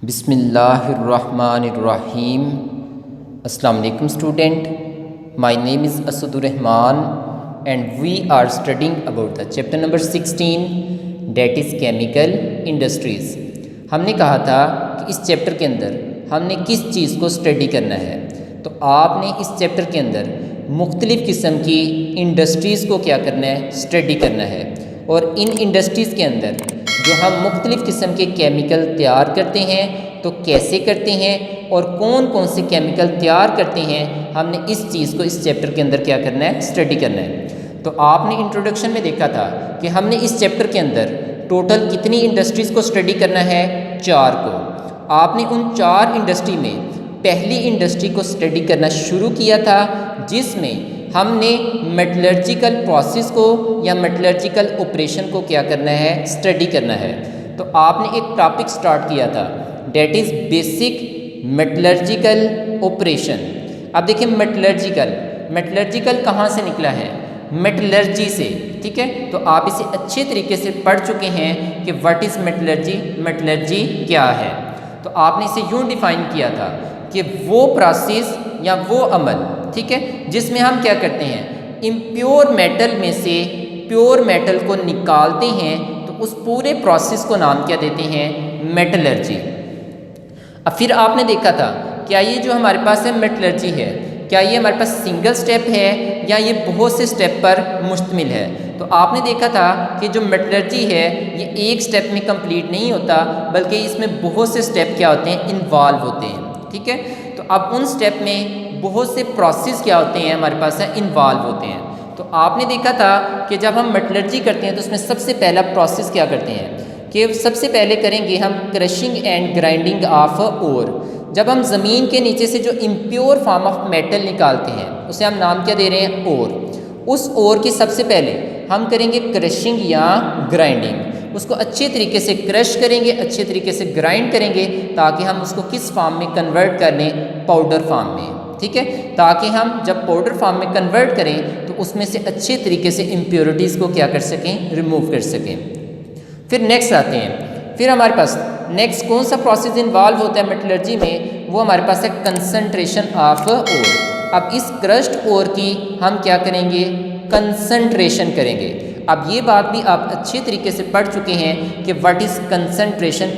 बिस्मिल्लाहिर्रहमानिर्रहीम। अस्सलाम वालेकुम student, my name is Asadurrahman and we are studying about the chapter number 16 that is chemical industries. हमने कहा था कि इस चैप्टर के अंदर हमने किस चीज़ को स्टडी करना है, तो आपने इस चैप्टर के अंदर मुख्तलिफ़ किस्म की इंडस्ट्रीज़ को क्या करना है, स्टडी करना है। और इन इंडस्ट्रीज़ के अंदर जो हम मुख्तलिफ़ किस्म के केमिकल तैयार करते हैं तो कैसे करते हैं और कौन कौन से केमिकल तैयार करते हैं, हमने इस चीज़ को इस चैप्टर के अंदर क्या करना है, स्टडी करना है। तो आपने इंट्रोडक्शन में देखा था कि हमने इस चैप्टर के अंदर टोटल कितनी इंडस्ट्रीज़ को स्टडी करना है, 4 को। आपने उन 4 इंडस्ट्री में पहली इंडस्ट्री को स्टडी करना शुरू किया था जिसमें हमने मेटलर्जिकल प्रोसेस को या मेटलर्जिकल ऑपरेशन को क्या करना है, स्टडी करना है। तो आपने एक टॉपिक स्टार्ट किया था that is basic metallurgical operation. अब देखिए मेटलर्जिकल कहाँ से निकला है, मेटलर्जी से, ठीक है। तो आप इसे अच्छे तरीके से पढ़ चुके हैं कि व्हाट इज़ मेटलर्जी क्या है। तो आपने इसे यूँ डिफाइन किया था कि वो प्रोसेस या वो अमल, ठीक है, जिसमें हम क्या करते हैं, इम्प्योर मेटल में से प्योर मेटल को निकालते हैं। तो उस पूरे प्रोसेस को नाम क्या देते हैं, मेटलर्जी। अब फिर आपने देखा था क्या ये जो हमारे पास है मेटलर्जी है, क्या ये हमारे पास सिंगल स्टेप है या ये बहुत से स्टेप पर मुश्तमिल है। तो आपने देखा था कि जो मेटलर्जी है ये एक स्टेप में कंप्लीट नहीं होता, बल्कि इसमें बहुत से स्टेप क्या होते हैं, इन्वॉल्व होते हैं, ठीक है। तो अब उन स्टेप में बहुत से प्रोसेस क्या होते हैं, हमारे पास है इन्वॉल्व होते हैं। तो आपने देखा था कि जब हम मेटलर्जी करते हैं तो उसमें सबसे पहला प्रोसेस क्या करते हैं कि सबसे पहले करेंगे हम crushing and grinding of ore. जब हम ज़मीन के नीचे से जो इम्प्योर फॉर्म ऑफ मेटल निकालते हैं उसे हम नाम क्या दे रहे हैं, ओर। उस ओर की सबसे पहले हम करेंगे क्रशिंग या ग्राइंडिंग, उसको अच्छे तरीके से क्रश करेंगे, अच्छे तरीके से ग्राइंड करेंगे ताकि हम उसको किस फॉर्म में कन्वर्ट कर लें, पाउडर फॉर्म में, ठीक है। ताकि हम जब पाउडर फॉर्म में कन्वर्ट करें तो उसमें से अच्छे तरीके से इम्प्योरिटीज़ को क्या कर सकें, रिमूव कर सकें। फिर नेक्स्ट आते हैं, फिर हमारे पास नेक्स्ट कौन सा प्रोसेस इन्वॉल्व होता है मेटलर्जी में, वो हमारे पास है कंसंट्रेशन ऑफ ओर। अब इस क्रश्ड ओर की हम क्या करेंगे, कंसंट्रेशन करेंगे। अब ये बात भी आप अच्छे तरीके से पढ़ चुके हैं कि व्हाट इज़ कंसंट्रेशन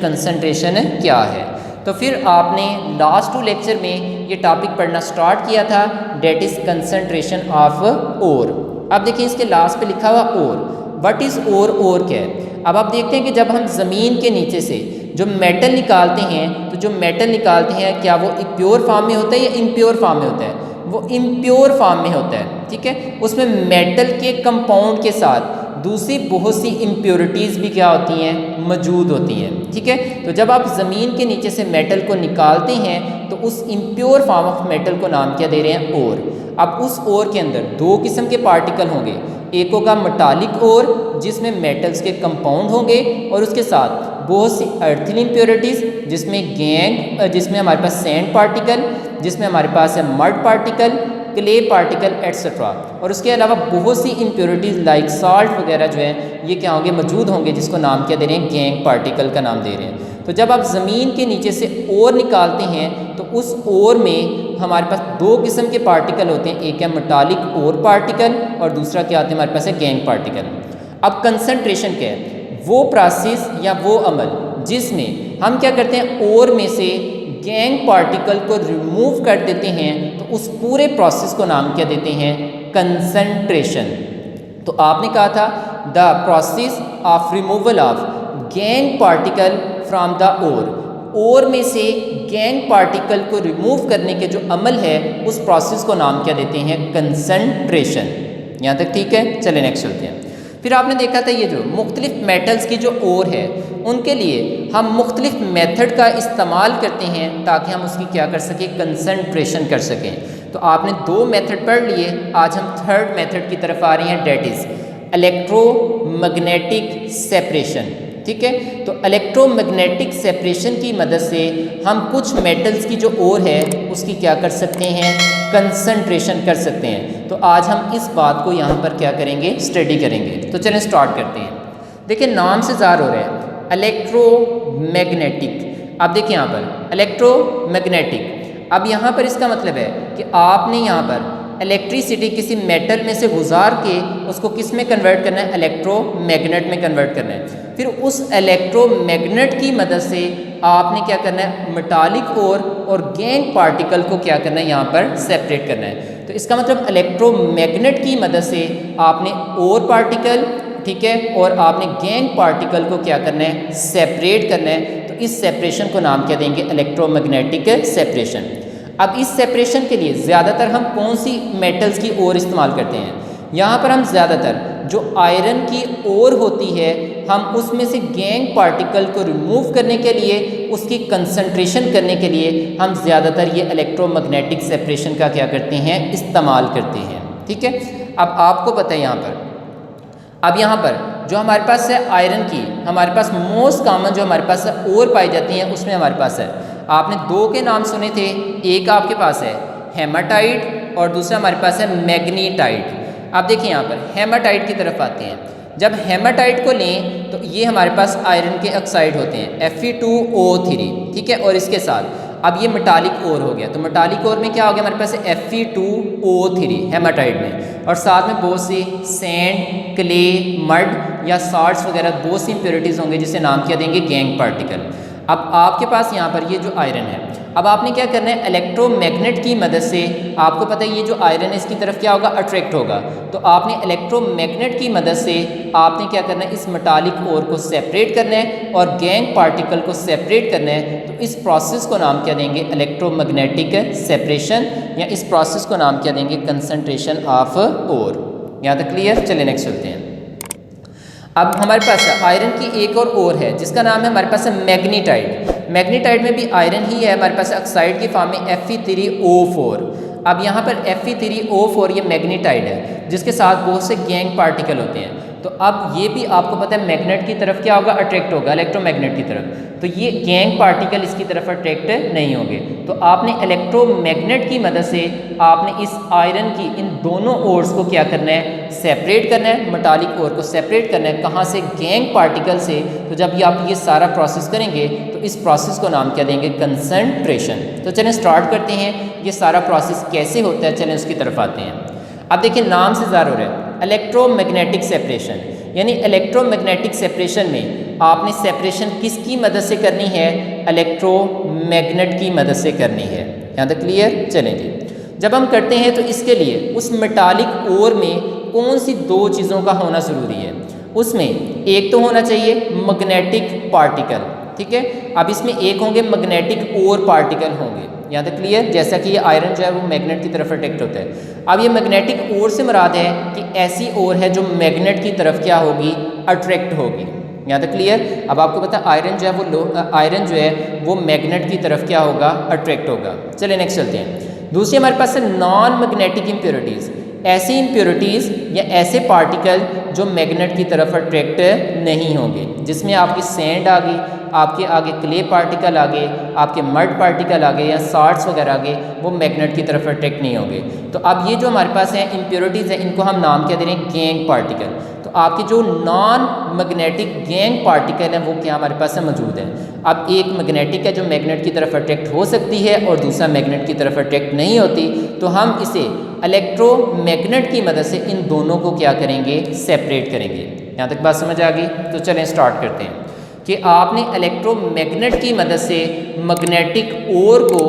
क्या है। तो फिर आपने लास्ट 2 लेक्चर में ये टॉपिक पढ़ना स्टार्ट किया था that is concentration of ore. अब देखिए इसके लास्ट पे लिखा हुआ ओर, व्हाट इज़ ओर क्या है। अब आप देखते हैं कि जब हम ज़मीन के नीचे से जो मेटल निकालते हैं तो जो मेटल निकालते हैं क्या वो प्योर फॉर्म में होता है या इम्प्योर फॉर्म में होता है, वो इम्प्योर फॉर्म में होता है, ठीक है। उसमें मेटल के कंपाउंड के साथ दूसरी बहुत सी इम्प्योरिटीज़ भी क्या होती हैं, मौजूद होती हैं, ठीक है। तो जब आप ज़मीन के नीचे से मेटल को निकालते हैं तो उस इम्प्योर फॉर्म ऑफ मेटल को नाम क्या दे रहे हैं, ओर। अब उस ओर के अंदर 2 किस्म के पार्टिकल होंगे, एक होगा मेटालिक ओर जिसमें मेटल्स के कंपाउंड होंगे और उसके साथ बहुत सी अर्थल इम्प्योरिटीज़ जिसमें हमारे पास सैंड पार्टिकल, जिसमें हमारे पास है mud particle, clay particle etcetera. और उसके अलावा बहुत सी इम्प्योरिटीज़ लाइक साल्ट वगैरह जो है ये क्या होंगे, मौजूद होंगे, जिसको नाम क्या दे रहे हैं, गैंग पार्टिकल का नाम दे रहे हैं। तो जब आप ज़मीन के नीचे से ओर निकालते हैं तो उस ओर में हमारे पास 2 किस्म के पार्टिकल होते हैं, एक है मेटालिक ओर पार्टिकल और दूसरा क्या होता है, हमारे पास है गैंग पार्टिकल। अब कंसंट्रेशन क्या है, वो प्रोसेस या वो अमल जिसमें हम क्या करते हैं, ओर में से गैंग पार्टिकल को रिमूव कर देते हैं। तो उस पूरे प्रोसेस को नाम क्या देते हैं, कंसंट्रेशन। तो आपने कहा था the process of removal of gangue particle from the ore में से गैंग पार्टिकल को रिमूव करने के जो अमल है उस प्रोसेस को नाम क्या देते हैं, कंसंट्रेशन। यहाँ तक ठीक है, चले नेक्स्ट चलते हैं। फिर आपने देखा था ये जो मुख्तलिफ मेटल्स की जो ओर है उनके लिए हम मुख्तलिफ मेथड का इस्तेमाल करते हैं ताकि हम उसकी क्या कर सकें, कंसंट्रेशन कर सकें। तो आपने 2 मेथड पढ़ लिए, आज हम 3rd मेथड की तरफ आ रहे हैं डेट इज़ इलेक्ट्रोमैग्नेटिक सेपरेशन, ठीक है। तो इलेक्ट्रोमैग्नेटिक सेपरेशन की मदद से हम कुछ मेटल्स की जो ओर है उसकी क्या कर सकते हैं, कंसंट्रेशन कर सकते हैं। तो आज हम इस बात को यहाँ पर क्या करेंगे, स्टडी करेंगे। तो चलें स्टार्ट करते हैं। देखिए नाम से ज़ाहिर हो रहा है इलेक्ट्रोमैग्नेटिक। अब देखिए यहाँ पर इलेक्ट्रोमैग्नेटिक, अब यहाँ पर इसका मतलब है कि आपने यहाँ पर इलेक्ट्रिसिटी किसी मेटल में से गुजार के उसको किस में कन्वर्ट करना है, इलेक्ट्रोमैग्नेट में कन्वर्ट करना है। फिर उस इलेक्ट्रोमैग्नेट की मदद से आपने क्या करना है, मेटालिक ओर और गैंग पार्टिकल को क्या करना है, यहाँ पर सेपरेट करना है। तो इसका मतलब इलेक्ट्रोमैग्नेट की मदद से आपने ओर पार्टिकल, ठीक है, और आपने गैंग पार्टिकल को क्या करना है, सेपरेट करना है। तो इस सेपरेशन को नाम क्या देंगे, इलेक्ट्रोमैग्नेटिक सेपरेशन। अब इस सेपरेशन के लिए ज़्यादातर हम कौन सी मेटल्स की ओर इस्तेमाल करते हैं, यहाँ पर हम ज़्यादातर जो आयरन की ओर होती है हम उसमें से गैंग पार्टिकल को रिमूव करने के लिए, उसकी कंसंट्रेशन करने के लिए हम ज़्यादातर ये इलेक्ट्रोमैग्नेटिक सेपरेशन का क्या करते हैं, इस्तेमाल करते हैं। ठीक है, अब आपको पता है यहाँ पर, अब यहाँ पर जो हमारे पास है आयरन की, हमारे पास मोस्ट कॉमन जो हमारे पास ओर पाई जाती हैं उसमें हमारे पास है, आपने दो के नाम सुने थे, एक आपके पास है हेमाटाइट और दूसरा हमारे पास है मैग्नीटाइट। अब देखिए यहाँ पर हेमाटाइट की तरफ आते हैं। जब हेमाटाइट को लें तो ये हमारे पास आयरन के ऑक्साइड होते हैं Fe2O3, ठीक है, और इसके साथ अब ये मेटालिक ओर हो गया। तो मेटालिक ओर में क्या हो गया, हमारे पास Fe2O3 हेमाटाइट में, और साथ में बहुत सी सैंड, क्ले, मड या साल्ट्स वगैरह बहुत सी इंप्योरिटीज़ होंगे जिसे नाम क्या देंगे, गैंग पार्टिकल। अब आपके पास यहाँ पर ये जो आयरन है, अब आपने क्या करना है, इलेक्ट्रोमैग्नेट की मदद से, आपको पता है ये जो आयरन है इसकी तरफ क्या होगा, अट्रैक्ट होगा। तो आपने इलेक्ट्रोमैग्नेट की मदद से आपने क्या करना है, इस मेटालिक ओर को सेपरेट करना है और गैंग पार्टिकल को सेपरेट करना है। तो इस प्रोसेस को नाम क्या देंगे, इलेक्ट्रोमैग्नेटिक सेपरेशन, या इस प्रोसेस को नाम क्या देंगे, कंसंट्रेशन ऑफ ओर। यहाँ तक क्लियर। चलिए नेक्स्ट चलते हैं। अब हमारे पास आयरन की एक और है जिसका नाम है हमारे पास है मैग्नीटाइट। मैग्नीटाइट में भी आयरन ही है, हमारे पास ऑक्साइड की फॉर्म में Fe3O4। अब यहाँ पर Fe3O4 ये मैग्नीटाइट है जिसके साथ बहुत से गैंग पार्टिकल होते हैं। तो अब ये भी आपको पता है मैग्नेट की तरफ क्या होगा, अट्रैक्ट होगा, इलेक्ट्रोमैग्नेट की तरफ। तो ये गैंग पार्टिकल इसकी तरफ अट्रैक्ट नहीं होंगे। तो आपने इलेक्ट्रोमैग्नेट की मदद से आपने इस आयरन की इन दोनों ओर्स को क्या करना है, सेपरेट करना है, मेटालिक ओर को सेपरेट करना है। कहाँ से, गैंग पार्टिकल से। तो जब आप ये सारा प्रोसेस करेंगे तो इस प्रोसेस को नाम क्या देंगे, कंसंट्रेशन। तो चलें स्टार्ट करते हैं, ये सारा प्रोसेस कैसे होता है, चलें उसकी तरफ आते हैं। अब देखिए नाम से ज़ाहिर हो रहा है इलेक्ट्रोमैग्नेटिक सेपरेशन, यानी इलेक्ट्रोमैग्नेटिक सेपरेशन में आपने सेपरेशन किसकी मदद से करनी है, इलेक्ट्रोमैग्नेट की मदद से करनी है। यहाँ तक क्लियर। चलें जी, जब हम करते हैं तो इसके लिए उस मेटालिक ओर में कौन सी दो चीज़ों का होना ज़रूरी है, उसमें एक तो होना चाहिए मैग्नेटिक पार्टिकल, ठीक है। अब इसमें एक होंगे मैग्नेटिक ओर पार्टिकल होंगे। यहाँ तक क्लियर। जैसा कि ये आयरन जो है वो मैग्नेट की तरफ अट्रैक्ट होता है। अब ये मैग्नेटिक ओर से मुराद है कि ऐसी ओर है जो मैग्नेट की तरफ क्या होगी, अट्रैक्ट होगी। यहाँ तक क्लियर। अब आपको पता है आयरन जो है वो मैग्नेट की तरफ क्या होगा, अट्रैक्ट होगा। चलिए नेक्स्ट चलते हैं। दूसरी हमारे पास है नॉन मैग्नेटिक इम्प्योरिटीज़, ऐसी इम्प्योरिटीज़ या ऐसे पार्टिकल जो मैग्नेट की तरफ अट्रैक्ट नहीं होंगे, जिसमें आपकी सैंड आ गई, आपके आगे क्ले पार्टिकल आ गए, आपके मड पार्टिकल आ गए या साल्ट्स वगैरह आ गए, वो मैग्नेट की तरफ अट्रैक्ट नहीं होंगे। तो अब ये जो हमारे पास है इम्प्योरिटीज़ है, इनको हम नाम क्या दे रहे हैं, गैंग पार्टिकल। तो आपके जो नॉन मैग्नेटिक गैंग पार्टिकल हैं वो क्या हमारे पास है, मौजूद है। अब एक मैग्नेटिक है जो मैग्नेट की तरफ अट्रैक्ट हो सकती है और दूसरा मैग्नेट की तरफ अट्रैक्ट नहीं होती। तो हम इसे इलेक्ट्रोमैग्नेट की मदद से इन दोनों को क्या करेंगे, सेपरेट करेंगे। यहाँ तक बात समझ आ गई। तो चलें स्टार्ट करते हैं कि आपने इलेक्ट्रोमैग्नेट की मदद से मैग्नेटिक ओर को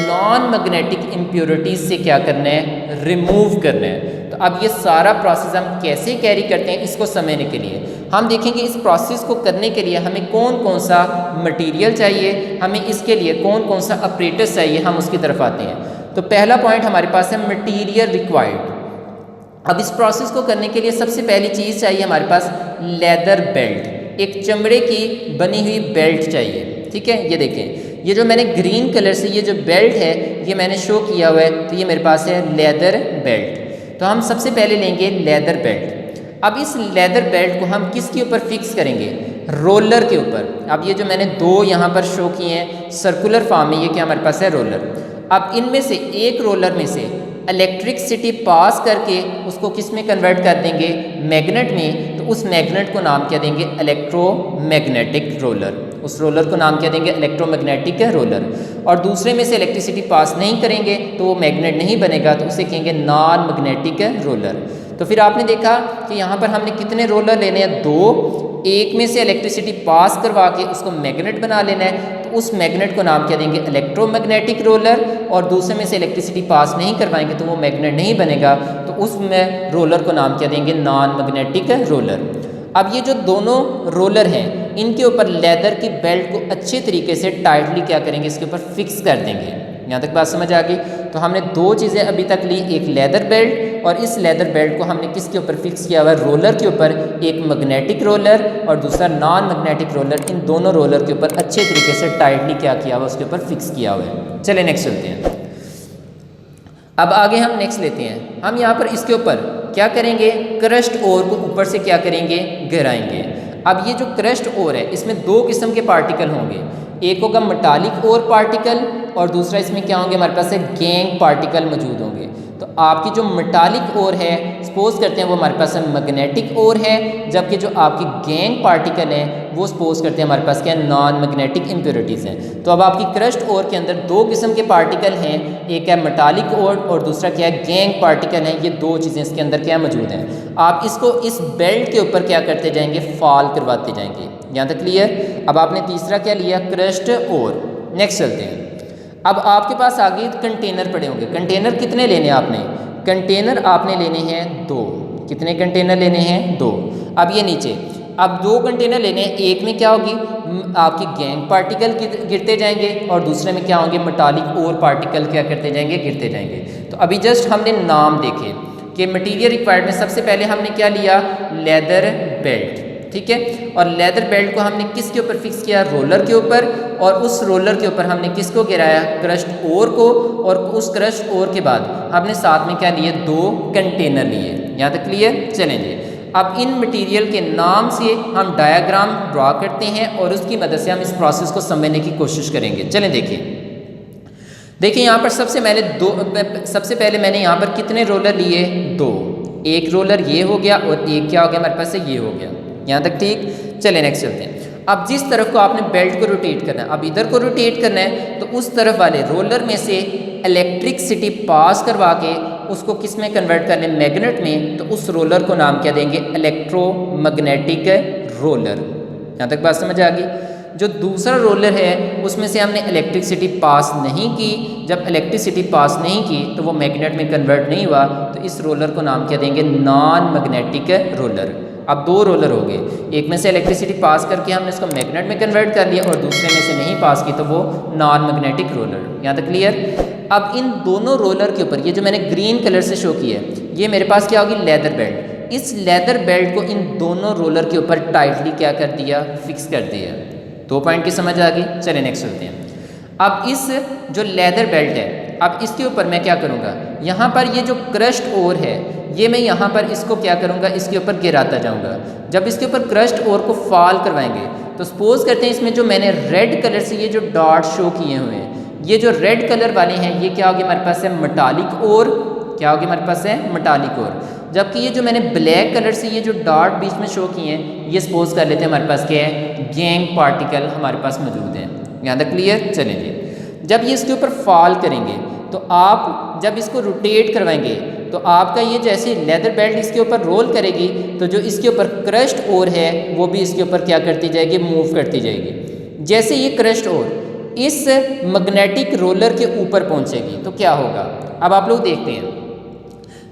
नॉन मैग्नेटिक इम्प्योरिटीज़ से क्या करना है, रिमूव करना है। तो अब ये सारा प्रोसेस हम कैसे कैरी करते हैं, इसको समझने के लिए हम देखेंगे इस प्रोसेस को करने के लिए हमें कौन कौन सा मटेरियल चाहिए, हमें इसके लिए कौन कौन सा ऑपरेटर्स चाहिए, हम उसकी तरफ आते हैं। तो पहला पॉइंट हमारे पास है मटेरियल रिक्वायर्ड। अब इस प्रोसेस को करने के लिए सबसे पहली चीज़ चाहिए हमारे पास लेदर बेल्ट, एक चमड़े की बनी हुई बेल्ट चाहिए। ठीक है, ये देखें, ये जो मैंने ग्रीन कलर से ये जो बेल्ट है ये मैंने शो किया हुआ है, तो ये मेरे पास है लेदर बेल्ट। तो हम सबसे पहले लेंगे लेदर बेल्ट। अब इस लेदर बेल्ट को हम किसके ऊपर फिक्स करेंगे, रोलर के ऊपर। अब ये जो मैंने दो यहाँ पर शो किए हैं सर्कुलर फॉर्म में, ये क्या हमारे पास है, रोलर। अब इनमें से एक रोलर में से इलेक्ट्रिसिटी पास करके उसको किस में कन्वर्ट कर देंगे, मैग्नेट में। तो उस मैग्नेट को नाम क्या देंगे, इलेक्ट्रोमैग्नेटिक रोलर। उस रोलर को नाम क्या देंगे, इलेक्ट्रोमैग्नेटिक रोलर। और दूसरे में से इलेक्ट्रिसिटी पास नहीं करेंगे तो वो मैग्नेट नहीं बनेगा, तो उसे कहेंगे नॉन मैग्नेटिक रोलर। तो फिर आपने देखा कि यहाँ पर हमने कितने रोलर लेने हैं, 2। एक में से इलेक्ट्रिसिटी पास करवा के उसको मैग्नेट बना लेना है, तो उस मैग्नेट को नाम क्या देंगे, इलेक्ट्रोमैग्नेटिक रोलर। और दूसरे में से इलेक्ट्रिसिटी पास नहीं करवाएंगे तो वो मैग्नेट नहीं बनेगा, तो उसमें रोलर को नाम क्या देंगे, नॉन मैग्नेटिक रोलर। अब ये जो दोनों रोलर हैं इनके ऊपर लेदर की बेल्ट को अच्छे तरीके से टाइटली क्या करेंगे, इसके ऊपर फिक्स कर देंगे। यहाँ तक बात समझ आ गई। तो हमने 2 चीज़ें अभी तक ली, एक लेदर बेल्ट, और इस लेदर बेल्ट को हमने किसके ऊपर फिक्स किया हुआ है, रोलर के ऊपर, एक मैग्नेटिक रोलर और दूसरा नॉन मैग्नेटिक रोलर। इन दोनों रोलर के ऊपर अच्छे तरीके से टाइटली क्या किया हुआ, उसके ऊपर फिक्स किया हुआ है। चले नेक्स्ट चलते हैं। अब आगे हम नेक्स्ट लेते हैं। हम यहाँ पर इसके ऊपर क्या करेंगे, क्रस्ट ओर को ऊपर से क्या करेंगे, गिराएंगे। अब ये जो क्रस्ट ओर है इसमें 2 किस्म के पार्टिकल होंगे, एक होगा मेटालिक ओर पार्टिकल और दूसरा इसमें क्या होंगे, हमारे पास गैंग पार्टिकल मौजूद होंगे। तो आपकी जो मेटालिक ओर है, सपोज करते हैं वो हमारे पास मैग्नेटिक ओर है, जबकि जो आपकी गैंग पार्टिकल है वो सपोज करते हैं हमारे पास क्या, नॉन मैग्नेटिक इम्प्योरिटीज़ हैं। तो अब आपकी क्रस्ट ओर के अंदर 2 किस्म के पार्टिकल हैं, एक है मेटालिक ओर और दूसरा क्या है, गैंग पार्टिकल है। ये 2 चीज़ें इसके अंदर क्या मौजूद हैं। आप इसको इस बेल्ट के ऊपर क्या करते जाएंगे, फॉल करवाते जाएंगे। यहाँ तक क्लियर। अब आपने तीसरा क्या लिया, क्रस्ट ओर। नेक्स्ट चलते हैं। अब आपके पास आगे कंटेनर पड़े होंगे। कंटेनर कितने लेने हैं आपने, कंटेनर आपने लेने हैं 2। कितने कंटेनर लेने हैं, 2। अब ये नीचे, अब 2 कंटेनर लेने हैं, एक में क्या होगी, आपकी गैंग पार्टिकल गिरते जाएंगे और दूसरे में क्या होंगे, मेटालिक ओर पार्टिकल क्या करते जाएंगे, गिरते जाएंगे। तो अभी जस्ट हमने नाम देखे कि मटीरियल रिक्वायर्ड में सबसे पहले हमने क्या लिया, लेदर बेल्ट, ठीक है। और लेदर बेल्ट को हमने किसके ऊपर फिक्स किया, रोलर के ऊपर, और उस रोलर के ऊपर हमने किसको गिराया, क्रस्ट ओर को। और उस क्रस्ट ओर के बाद हमने साथ में क्या लिए, 2 कंटेनर लिए। यहाँ तक क्लियर। चलेंगे अब इन मटेरियल के नाम से हम डायग्राम ड्रा करते हैं और उसकी मदद से हम इस प्रोसेस को समझने की कोशिश करेंगे। चलें देखिए यहाँ पर सबसे पहले मैंने यहाँ पर कितने रोलर लिए, 2। एक रोलर ये हो गया और एक क्या हो गया हमारे पास से, ये हो गया। यहाँ तक ठीक। चले नेक्स्ट चलते हैं। अब जिस तरफ को आपने बेल्ट को रोटेट करना है, अब इधर को रोटेट करना है, तो उस तरफ वाले रोलर में से इलेक्ट्रिसिटी पास करवा के उसको किस में कन्वर्ट करने, मैग्नेट में। तो उस रोलर को नाम क्या देंगे, इलेक्ट्रोमैग्नेटिक रोलर। यहाँ तक बात समझ आ गई। जो दूसरा रोलर है उसमें से हमने इलेक्ट्रिसिटी पास नहीं की, जब इलेक्ट्रिसिटी पास नहीं की तो वो मैग्नेट में कन्वर्ट नहीं हुआ, तो इस रोलर को नाम क्या देंगे, नॉन मैग्नेटिक रोलर। अब 2 रोलर हो गए, एक में से इलेक्ट्रिसिटी पास करके हमने इसको मैग्नेट में कन्वर्ट कर लिया और दूसरे में से नहीं पास की, तो वो नॉन मैग्नेटिक रोलर। यहाँ तक क्लियर। अब इन दोनों रोलर के ऊपर, ये जो मैंने ग्रीन कलर से शो किया है, ये मेरे पास क्या होगी, लेदर बेल्ट। इस लेदर बेल्ट को इन दोनों रोलर के ऊपर टाइटली क्या कर दिया, फिक्स कर दिया। 2 पॉइंट की समझ आ गई। चलिए नेक्स्ट चलते हैं। अब इस जो लेदर बेल्ट है, अब इसके ऊपर मैं क्या करूँगा, यहाँ पर ये जो क्रस्ट ओर है, ये मैं यहाँ पर इसको क्या करूँगा, इसके ऊपर गिराता जाऊँगा। जब इसके ऊपर क्रस्ट ओर को फॉल करवाएंगे, तो सपोज करते हैं इसमें जो मैंने रेड कलर से ये जो डॉट शो किए हुए हैं, ये जो रेड कलर वाले हैं, ये क्या होगी हमारे पास है, मेटालिक ओर। क्या होगी हमारे पास है, मेटालिक ओर। जबकि ये जो मैंने ब्लैक कलर से ये जो डॉट बीच में शो किए हैं, ये सपोज कर लेते हैं हमारे पास क्या है, गैंग पार्टिकल हमारे पास मौजूद है। यहाँ तक क्लियर। चलेंगे जब ये इसके ऊपर फॉल करेंगे, तो आप जब इसको रोटेट करवाएंगे, तो आपका ये जैसे लेदर बेल्ट इसके ऊपर रोल करेगी, तो जो इसके ऊपर क्रस्ट ओर है वो भी इसके ऊपर क्या करती जाएगी, मूव करती जाएगी। जैसे ये क्रस्ट ओर इस मैग्नेटिक रोलर के ऊपर पहुंचेगी तो क्या होगा। अब आप लोग देखते हैं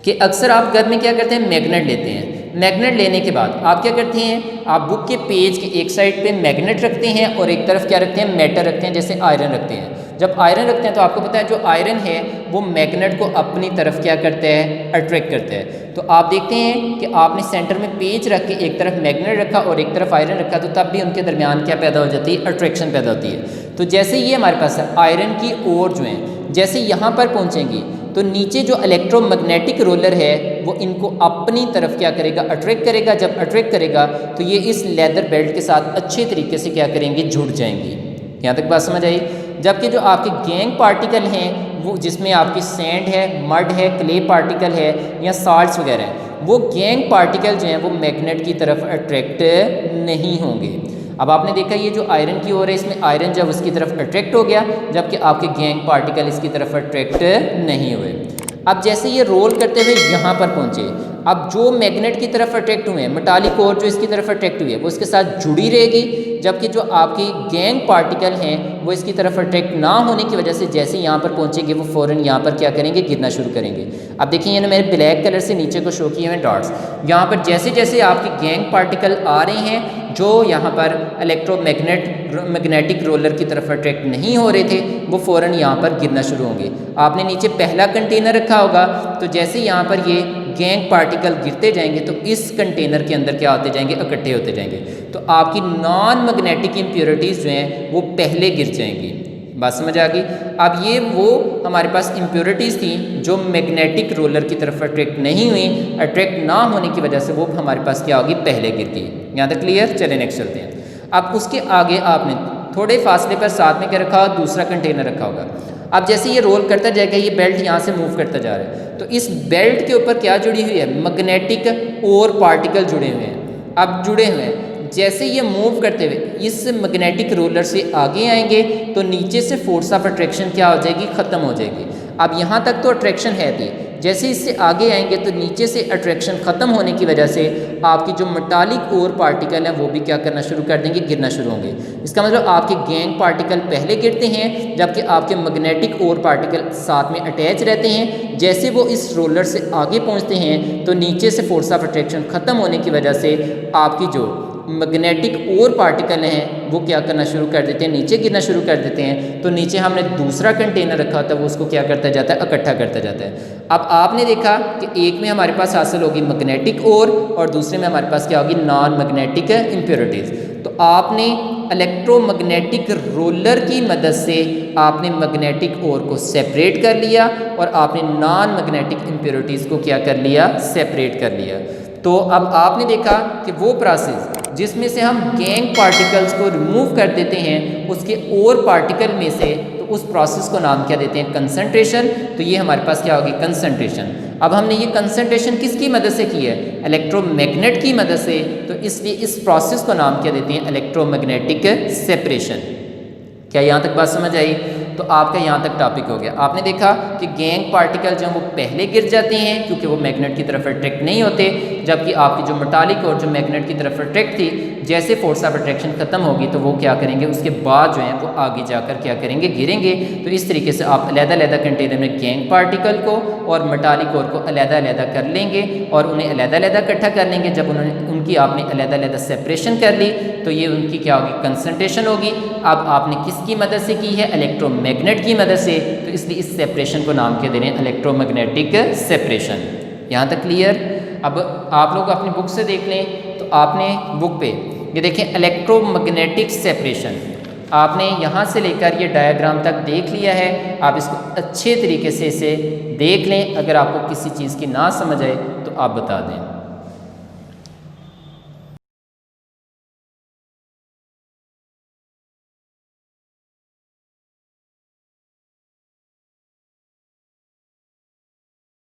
कि अक्सर आप घर में क्या करते हैं, मैग्नेट लेते हैं। मैग्नेट लेने के बाद आप क्या करते हैं, आप बुक के पेज के एक साइड पे मैग्नेट रखते हैं और एक तरफ क्या रखते हैं, मेटल रखते हैं, जैसे आयरन रखते हैं। जब आयरन रखते हैं तो आपको पता है जो आयरन है वो मैग्नेट को अपनी तरफ क्या करता है, अट्रैक्ट करता है। तो आप देखते हैं कि आपने सेंटर में पेज रख के एक तरफ मैग्नेट रखा और एक तरफ आयरन रखा, तो तब भी उनके दरमियान क्या पैदा हो जाती है, अट्रैक्शन पैदा होती है। तो जैसे ये हमारे पास आयरन की ओर जो है, जैसे यहाँ पर पहुँचेंगी, तो नीचे जो इलेक्ट्रोमैग्नेटिक रोलर है वो इनको अपनी तरफ क्या करेगा, अट्रैक्ट करेगा। जब अट्रैक्ट करेगा तो ये इस लेदर बेल्ट के साथ अच्छे तरीके से क्या करेंगे, जुड़ जाएंगी। यहाँ तक बात समझ आई। जबकि जो आपके गैंग पार्टिकल हैं, वो जिसमें आपकी सैंड है, मड है, क्ले पार्टिकल है या साल्ट्स वगैरह हैं, वो गैंग पार्टिकल जो हैं वो मैग्नेट की तरफ अट्रैक्ट नहीं होंगे। अब आपने देखा ये जो आयरन की ओर है, इसमें आयरन जब उसकी तरफ अट्रैक्ट हो गया, जबकि आपके गैंग पार्टिकल इसकी तरफ अट्रैक्ट नहीं हुए। अब जैसे ये रोल करते हुए यहाँ पर पहुँचे, अब जो मैग्नेट की तरफ अट्रैक्ट हुए हैं, मेटालिक ओर जो इसकी तरफ अट्रैक्ट हुई है वो इसके साथ जुड़ी रहेगी, जबकि जो आपकी गैंग पार्टिकल हैं वो इसकी तरफ अट्रैक्ट ना होने की वजह से जैसे यहाँ पर पहुँचेंगे वो फ़ौरन यहाँ पर क्या करेंगे, गिरना शुरू करेंगे। अब देखिए ये ना मैंने ब्लैक कलर से नीचे को शो किए हुए डॉट्स, यहाँ पर जैसे जैसे आपकी गैंग पार्टिकल आ रहे हैं जो यहाँ पर मैग्नेटिक रोलर की तरफ अट्रैक्ट नहीं हो रहे थे, वो फ़ौरन यहाँ पर गिरना शुरू होंगे। आपने नीचे पहला कंटेनर रखा होगा, तो जैसे यहाँ पर ये गैंग पार्टिकल गिरते जाएंगे तो इस कंटेनर के अंदर क्या होते जाएंगे, इकट्ठे होते जाएंगे। तो आपकी नॉन मैग्नेटिक इम्प्योरिटीज़ जो हैं वो पहले गिर जाएंगी। बात समझ आ गई। अब ये वो हमारे पास इम्प्योरिटीज़ थी जो मैग्नेटिक रोलर की तरफ अट्रैक्ट नहीं हुई, अट्रैक्ट ना होने की वजह से वो हमारे पास क्या होगी, पहले गिर गई। यहाँ तक क्लियर। चले नेक्स्ट चलते हैं। अब उसके आगे आपने थोड़े फासले पर साथ में क्या रखा होगा, दूसरा कंटेनर रखा होगा। अब जैसे ये रोल करता जाएगा, ये बेल्ट यहाँ से मूव करता जा रहा है, तो इस बेल्ट के ऊपर क्या जुड़ी हुई है, मैग्नेटिक और पार्टिकल जुड़े हुए हैं। अब जुड़े हुए हैं, जैसे ये मूव करते हुए इस मैग्नेटिक रोलर से आगे आएंगे तो नीचे से फोर्स ऑफ अट्रैक्शन क्या हो जाएगी, ख़त्म हो जाएगी। अब यहाँ तक तो अट्रैक्शन है थी, जैसे इससे आगे आएंगे तो नीचे से अट्रैक्शन ख़त्म होने की वजह से आपकी जो मेटालिक ओर पार्टिकल हैं वो भी क्या करना शुरू कर देंगे, गिरना शुरू होंगे। इसका मतलब आपके गैंग पार्टिकल पहले गिरते हैं, जबकि आपके मैग्नेटिक ओर पार्टिकल साथ में अटैच रहते हैं। जैसे वो इस रोलर से आगे पहुँचते हैं तो नीचे से फोर्स ऑफ अट्रैक्शन ख़त्म होने की वजह से आपकी जो मैग्नेटिक और पार्टिकल हैं वो क्या करना शुरू कर देते हैं, नीचे गिरना शुरू कर देते हैं। तो नीचे हमने दूसरा कंटेनर रखा होता है, वो उसको क्या करता जाता है, इकट्ठा करता जाता है। अब आपने देखा कि एक में हमारे पास हासिल होगी मैग्नेटिक और दूसरे में हमारे पास क्या होगी, नॉन मैग्नेटिक इम्प्योरिटीज़। तो आपने इलेक्ट्रोमैग्नेटिक रोलर की मदद से आपने मैग्नेटिक ओर को सेपरेट कर लिया और आपने नॉन मैग्नेटिक इम्प्योरिटीज़ को क्या कर लिया, सेपरेट कर लिया। तो अब आपने देखा कि वो प्रोसेस जिसमें से हम गैंग पार्टिकल्स को रिमूव कर देते हैं उसके और पार्टिकल में से, तो उस प्रोसेस को नाम क्या देते हैं, कंसंट्रेशन। तो ये हमारे पास क्या होगी, कंसंट्रेशन। अब हमने ये कंसंट्रेशन किसकी मदद से की है, इलेक्ट्रोमैग्नेट की मदद से, तो इसलिए इस प्रोसेस को नाम क्या देते हैं, इलेक्ट्रोमैग्नेटिक सेपरेशन। क्या यहाँ तक बात समझ आई? तो आपका यहाँ तक टॉपिक हो गया। आपने देखा कि गैंग पार्टिकल जो वो पहले गिर जाते हैं क्योंकि वो मैग्नेट की तरफ अट्रैक्ट नहीं होते, जबकि आपकी जो मेटालिक और जो मैग्नेट की तरफ अट्रैक्ट थी, जैसे फोर्स ऑफ अट्रैक्शन खत्म होगी तो वो क्या करेंगे, उसके बाद जो है वो आगे जाकर क्या करेंगे, गिरेंगे। तो इस तरीके से आप अलग-अलग कंटेनर में गैंग पार्टिकल को और मेटालिक और को अलग-अलग कर लेंगे और उन्हें अलग-अलग इकट्ठा कर लेंगे। जब उनकी आपने अलग-अलग सेपरेशन कर ली तो ये उनकी क्या होगी, कंसंट्रेशन होगी। अब आपने किसकी मदद से की है, इलेक्ट्रोमैग्नेट की मदद से, तो इसलिए इस सेपरेशन को नाम क्या दे रहे हैं, इलेक्ट्रोमैग्नेटिक सेपरेशन। यहाँ तक क्लियर? अब आप लोग अपनी बुक से देख लें, तो आपने बुक पे ये देखें इलेक्ट्रोमैग्नेटिक सेपरेशन, आपने यहाँ से लेकर ये डायग्राम तक देख लिया है। आप इसको अच्छे तरीके से इसे देख लें। अगर आपको किसी चीज़ की ना समझ आए तो आप बता दें।